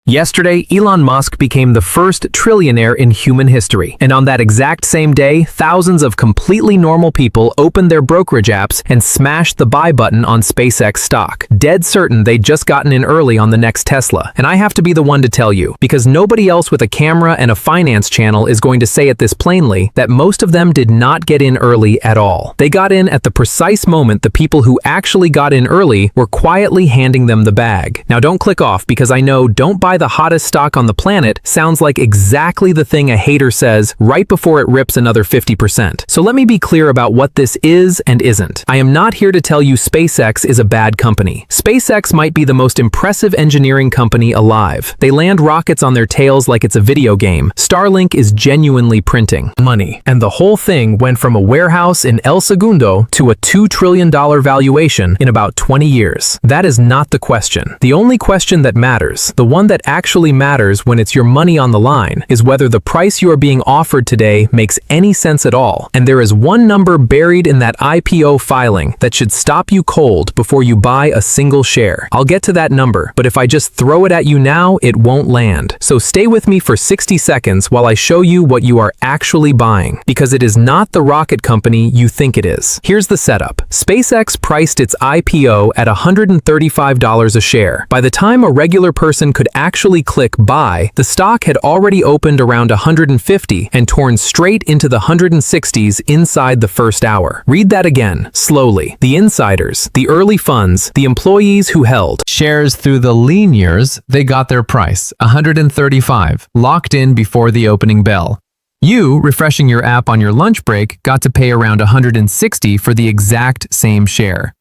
Yesterday, Elon Musk became the first trillionaire in human history. And on that exact same day, thousands of completely normal people opened their brokerage apps and smashed the buy button on SpaceX stock, dead certain they'd just gotten in early on the next Tesla. And I have to be the one to tell you, because nobody else with a camera and a finance channel is going to say it this plainly, that most of them did not get in early at all. They got in at the precise moment the people who actually got in early were quietly handing them the bag. Now don't click off, because I know don't buy the hottest stock on the planet sounds like exactly the thing a hater says right before it rips another 50%. So let me be clear about what this is and isn't. I am not here to tell you SpaceX is a bad company. SpaceX might be the most impressive engineering company alive. They land rockets on their tails like it's a video game. Starlink is genuinely printing money. And the whole thing went from a warehouse in El Segundo to a $2 trillion valuation in about 20 years. That is not the question. The only question that matters, the one that actually matters when it's your money on the line, is whether the price you are being offered today makes any sense at all. And there is one number buried in that IPO filing that should stop you cold before you buy a single share. I'll get to that number, but if I just throw it at you now, it won't land. So stay with me for 60 seconds while I show you what you are actually buying, because it is not the rocket company you think it is. Here's the setup. SpaceX priced its IPO at $135 a share. By the time a regular person could actually click buy, the stock had already opened around 150 and torn straight into the 160s inside the first hour. Read that again, slowly. The insiders, the early funds, the employees who held shares through the lean years, they got their price, 135, locked in before the opening bell. You, refreshing your app on your lunch break, got to pay around 160 for the exact same share.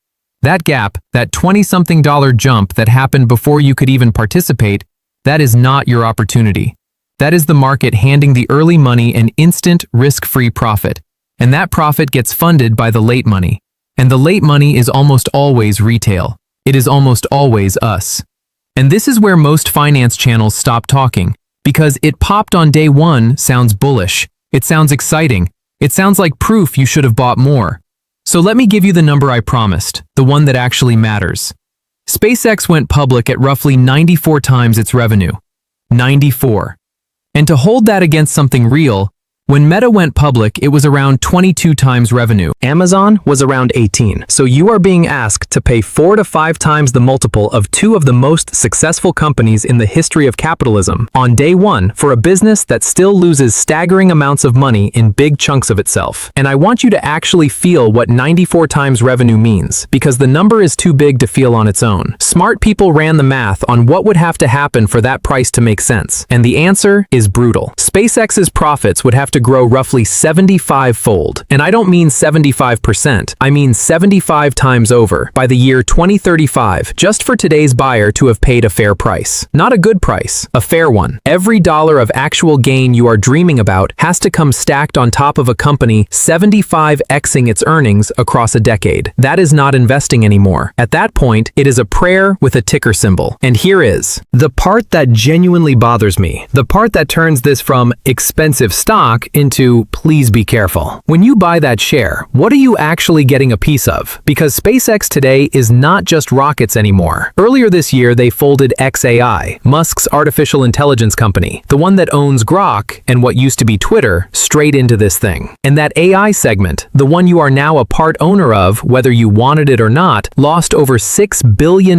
That gap, that $20-something jump that happened before you could even participate, that is not your opportunity. That is the market handing the early money an instant, risk-free profit. And that profit gets funded by the late money. And the late money is almost always retail. It is almost always us. And this is where most finance channels stop talking, because it popped on day one sounds bullish. It sounds exciting. It sounds like proof you should have bought more. So let me give you the number I promised, the one that actually matters. SpaceX went public at roughly 94 times its revenue. 94. And to hold that against something real, when Meta went public, it was around 22 times revenue. Amazon was around 18. So you are being asked to pay 4 to 5 times the multiple of two of the most successful companies in the history of capitalism on day one for a business that still loses staggering amounts of money in big chunks of itself. And I want you to actually feel what 94 times revenue means, because the number is too big to feel on its own. Smart people ran the math on what would have to happen for that price to make sense. And the answer is brutal. SpaceX's profits would have to grow roughly 75-fold. And I don't mean 75%, I mean 75 times over by the year 2035, just for today's buyer to have paid a fair price. Not a good price, a fair one. Every dollar of actual gain you are dreaming about has to come stacked on top of a company 75xing its earnings across a decade. That is not investing anymore. At that point, it is a prayer with a ticker symbol. And here is the part that genuinely bothers me, the part that turns this from expensive stock into please be careful. When you buy that share, what are you actually getting a piece of? Because SpaceX today is not just rockets anymore. Earlier this year, they folded xAI, Musk's artificial intelligence company, the one that owns Grok and what used to be Twitter, straight into this thing. And that AI segment, the one you are now a part owner of, whether you wanted it or not, lost over $6 billion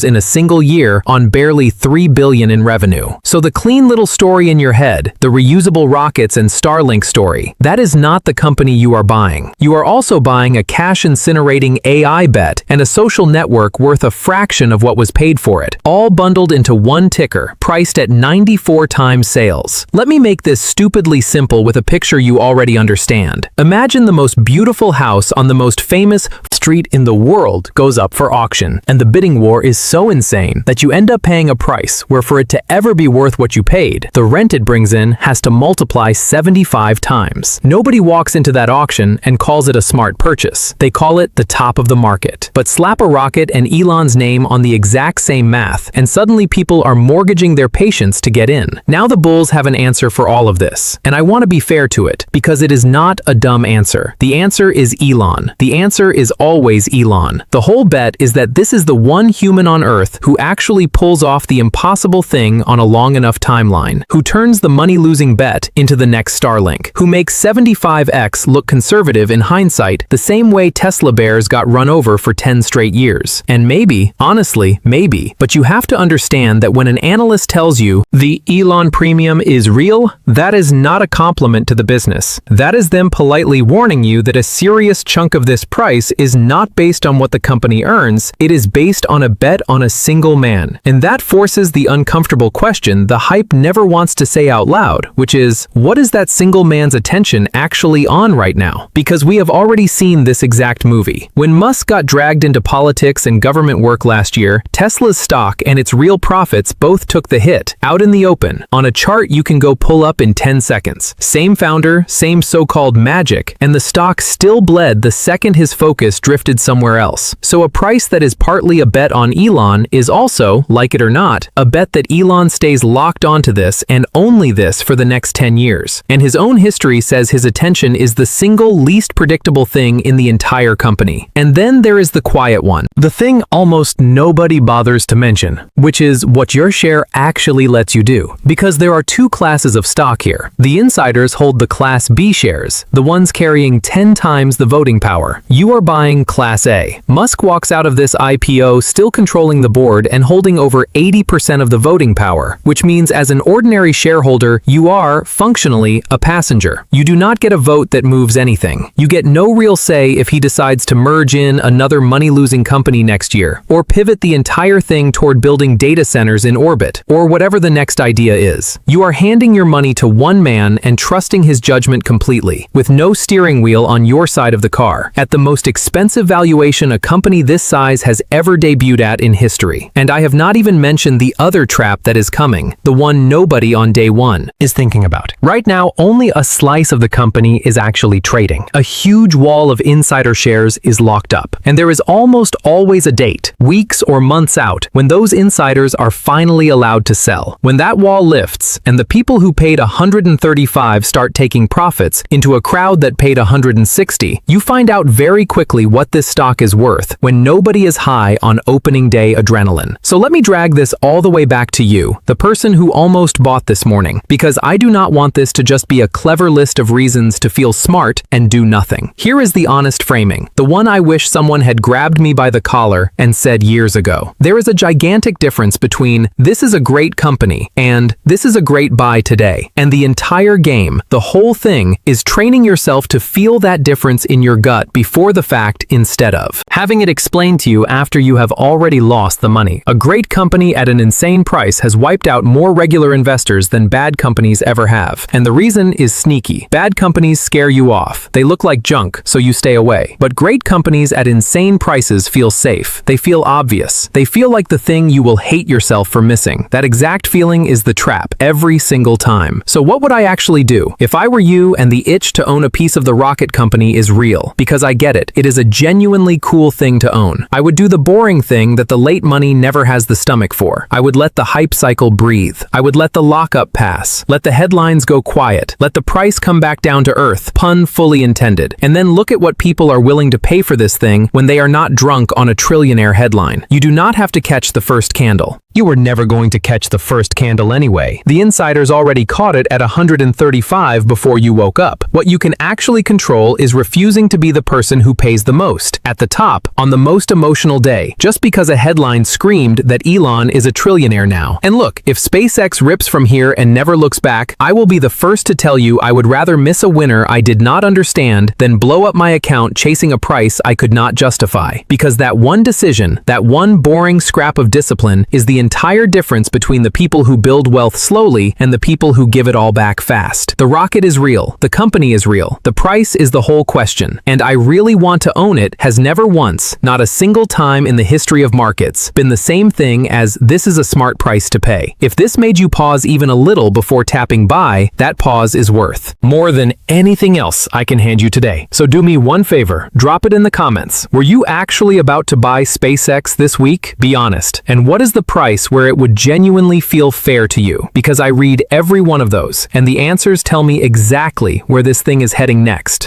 in a single year on barely $3 billion in revenue. So the clean little story in your head, the reusable rockets and Starlink story, that is not the company you are buying. You are also buying a cash-incinerating AI bet and a social network worth a fraction of what was paid for it, all bundled into one ticker, priced at 94 times sales. Let me make this stupidly simple with a picture you already understand. Imagine the most beautiful house on the most famous street in the world goes up for auction, and the bidding war is so insane that you end up paying a price where for it to ever be worth what you paid, the rent it brings in has to multiply 70 75 times. Nobody walks into that auction and calls it a smart purchase. They call it the top of the market. But slap a rocket and Elon's name on the exact same math, and suddenly people are mortgaging their patience to get in. Now the bulls have an answer for all of this, and I want to be fair to it, because it is not a dumb answer. The answer is Elon. The answer is always Elon. The whole bet is that this is the one human on Earth who actually pulls off the impossible thing on a long enough timeline, who turns the money-losing bet into the next Starlink, who makes 75x look conservative in hindsight the same way Tesla bears got run over for 10 straight years. And maybe, honestly, maybe, but you have to understand that when an analyst tells you the Elon premium is real, that is not a compliment to the business. That is them politely warning you that a serious chunk of this price is not based on what the company earns, it is based on a bet on a single man. And that forces the uncomfortable question the hype never wants to say out loud, which is, what is that single man's attention actually on right now? Because we have already seen this exact movie. When Musk got dragged into politics and government work last year, Tesla's stock and its real profits both took the hit, out in the open. On a chart you can go pull up in 10 seconds. Same founder, same so-called magic, and the stock still bled the second his focus drifted somewhere else. So a price that is partly a bet on Elon is also, like it or not, a bet that Elon stays locked onto this and only this for the next 10 years. And his own history says his attention is the single least predictable thing in the entire company. And then there is the quiet one, the thing almost nobody bothers to mention, which is what your share actually lets you do. Because there are two classes of stock here. The insiders hold the Class B shares, the ones carrying 10 times the voting power. You are buying Class A. Musk walks out of this IPO still controlling the board and holding over 80% of the voting power, which means as an ordinary shareholder, you are, functionally, a passenger. You do not get a vote that moves anything. You get no real say if he decides to merge in another money-losing company next year, or pivot the entire thing toward building data centers in orbit, or whatever the next idea is. You are handing your money to one man and trusting his judgment completely, with no steering wheel on your side of the car, at the most expensive valuation a company this size has ever debuted at in history. And I have not even mentioned the other trap that is coming, the one nobody on day one is thinking about. Right now, only a slice of the company is actually trading. A huge wall of insider shares is locked up, and there is almost always a date, weeks or months out, when those insiders are finally allowed to sell. When that wall lifts, and the people who paid 135 start taking profits into a crowd that paid 160, you find out very quickly what this stock is worth when nobody is high on opening day adrenaline. So let me drag this all the way back to you, the person who almost bought this morning, because I do not want this to just be a clever list of reasons to feel smart and do nothing. Here is the honest framing, the one I wish someone had grabbed me by the collar and said years ago. There is a gigantic difference between this is a great company and this is a great buy today. And the entire game, the whole thing, is training yourself to feel that difference in your gut before the fact instead of having it explained to you after you have already lost the money. A great company at an insane price has wiped out more regular investors than bad companies ever have. And the reason is sneaky. Bad companies scare you off. They look like junk, so you stay away. But great companies at insane prices feel safe. They feel obvious. They feel like the thing you will hate yourself for missing. That exact feeling is the trap every single time. So what would I actually do? If I were you and the itch to own a piece of the rocket company is real, because I get it, it is a genuinely cool thing to own. I would do the boring thing that the late money never has the stomach for. I would let the hype cycle breathe. I would let the lockup pass. Let the headlines go quiet. Let the price come back down to earth, pun fully intended. And then look at what people are willing to pay for this thing when they are not drunk on a trillionaire headline. You do not have to catch the first candle. You were never going to catch the first candle anyway. The insiders already caught it at 135 before you woke up. What you can actually control is refusing to be the person who pays the most, at the top, on the most emotional day, just because a headline screamed that Elon is a trillionaire now. And look, if SpaceX rips from here and never looks back, I will be the first to tell you I would rather miss a winner I did not understand than blow up my account chasing a price I could not justify. Because that one decision, that one boring scrap of discipline, is the entire difference between the people who build wealth slowly and the people who give it all back fast. The rocket is real. The company is real. The price is the whole question. And I really want to own it has never once, not a single time in the history of markets, been the same thing as this is a smart price to pay. If this made you pause even a little before tapping buy, that pause is worth more than anything else I can hand you today. So do me one favor, drop it in the comments. Were you actually about to buy SpaceX this week? Be honest. And what is the price where it would genuinely feel fair to you? Because I read every one of those, and the answers tell me exactly where this thing is heading next.